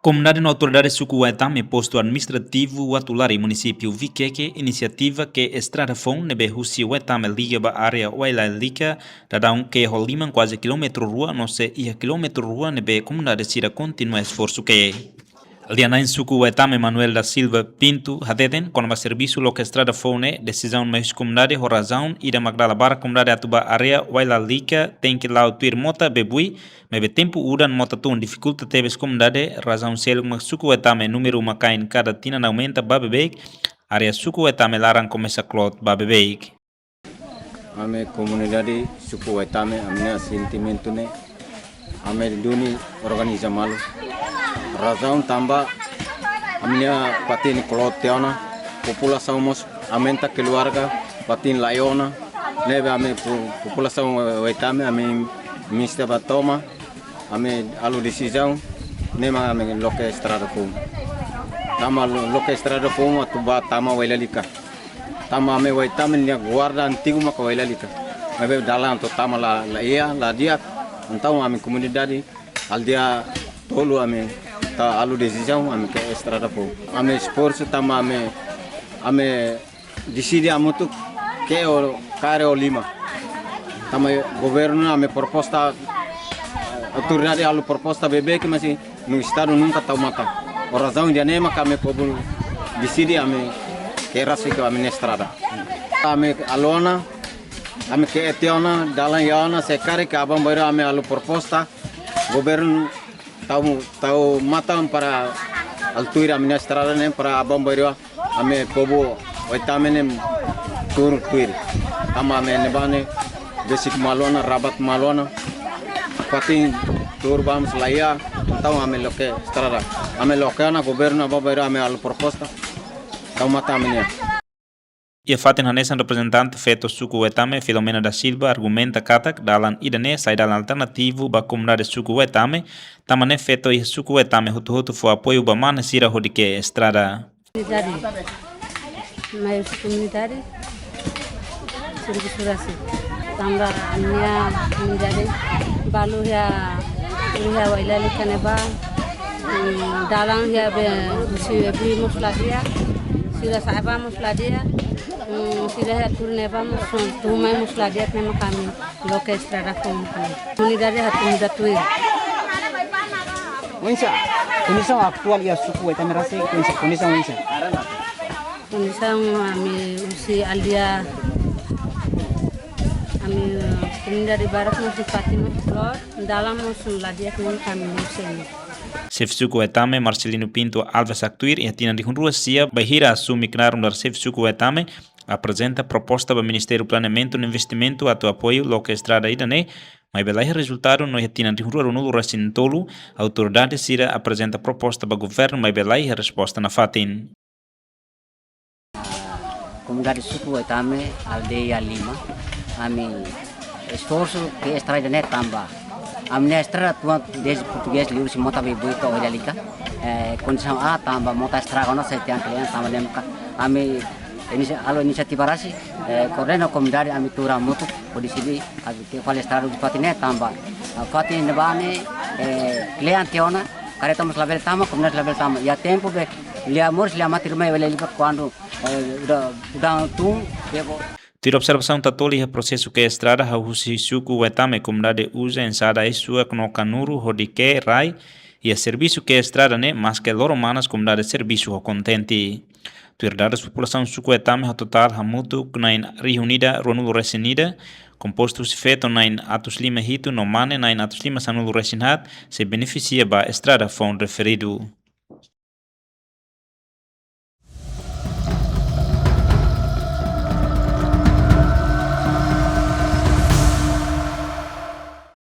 Comunidade na autoridade suku Waitame, posto administrativo Watulari, município Viqueque, iniciativa que estrada fon nebe husi Waitame liga ba área Waila Lika, dadão que holiman quase quilômetro rua, não sei ia quilômetro rua nebe comunidade sira continua esforço que Lianain suku Waitame Manuel da Silva Pinto, hadeden, quando a serviço loca estrada fone, decisão mais comunidade horazão, ida Magdala Bara comunidade atuba área Waila Lika, tem que lá o tuir mota bebui, mebe tempo udan mota tun dificulta teves comunidade, razão selo mas suku Waitame número macain cada tina na aumenta babebek, área suku Waitame larang começa clot babebek. Ame comunidade suku Waitame, amne sentimento ne, ame duni organiza malu. Razão tambah amnia patin cloteona população mos aumenta keluarga patin laiona nebe ame população Waitame ame mista batoma ame alu decisão nema ame loke estrada pum tama loke estrada pum atuba tama Wailalika tama ame Waitame nia guarda antigo maka Wailalika ame dalam to tama la ia la dia então ame comunidade aldeia tolu ame ta alu decisão ame ke estrada po ame esforço tama ame decide amutu que o care o lima tama governo ame proposta autoridade alu proposta bebê que mas no estado nunca tá mata a razão de anema que ame povo decide ame que raça que ame estrada ame alona ame que etiona dalan yaona se care que abam baira ame alu proposta governo tahu matam para altuir amne estrada nem para abam bairro ame povo Waitame nem tur tuir ama ame nebane basic malona rabat malona patin tur vamos laia então ame loke estrada ame lokana governo abam bairro ame al proposta tahu matam ne. Ia fatin hanesan representante feto suku Waitame Filomena da Silva argumenta katak dalam idane sai dalam alternativo ba comunidade suku Waitame tamane feto ia suku Waitame hutu fo apoio ba mana sira hodike estrada mais comunidade surasi tamba ania comunidade balu ya Waila Lika neba dalang ya be si musladia sira saiba musladia sila turne vamos tumai musladia tema kami loke estrada comunidade hatunda tuir Wensa condição atual ya suku Waitame rasa condição wensa condição ami usi aldia ami comunidade barat musi Fatima Flor dalam musladia kami musen Chef suku Waitame Marcelino Pinto Alves Actuir e a tina de Hunrua Sia Bahira assumi que dar chef suku Waitame apresenta proposta para o Ministério do Planeamento e Investimento a tu apoio loca estrada idane mas belai resultado no tina de Hunrua no Racintolo a autoridade sira apresenta proposta para o governo mas belai resposta na fatin comunidade suku Waitame aldeia Lima ami esforço que estrada ne tambah amne estrada tua desde português livro se mota bebui ka Wailalika condição a tambah mota estrada kono setian kalian tambah nemka ami ini alo inisiativa rasi korena comunidade ami tura mutu podisidi ke fale estrada di patine tambah patine nebane kalian teona kare tamos label tama comunidade label tama ya tempo be lia mors lia matirmai Wailalika quando udah tung Tira observação tatoli é processo que a estrada ha husi suku Waitame comunidade usa ensada sua no canuru hodike rai e a serviço que a estrada ne mas que loro manas comunidade serviço ho contente. Tuirdada população suku Waitame ha total ha mutu nain reunida ronulu resinida composto se feito nain atus lima hitu no mane nain atus lima sanulu resinhat se beneficia ba estrada fon referido.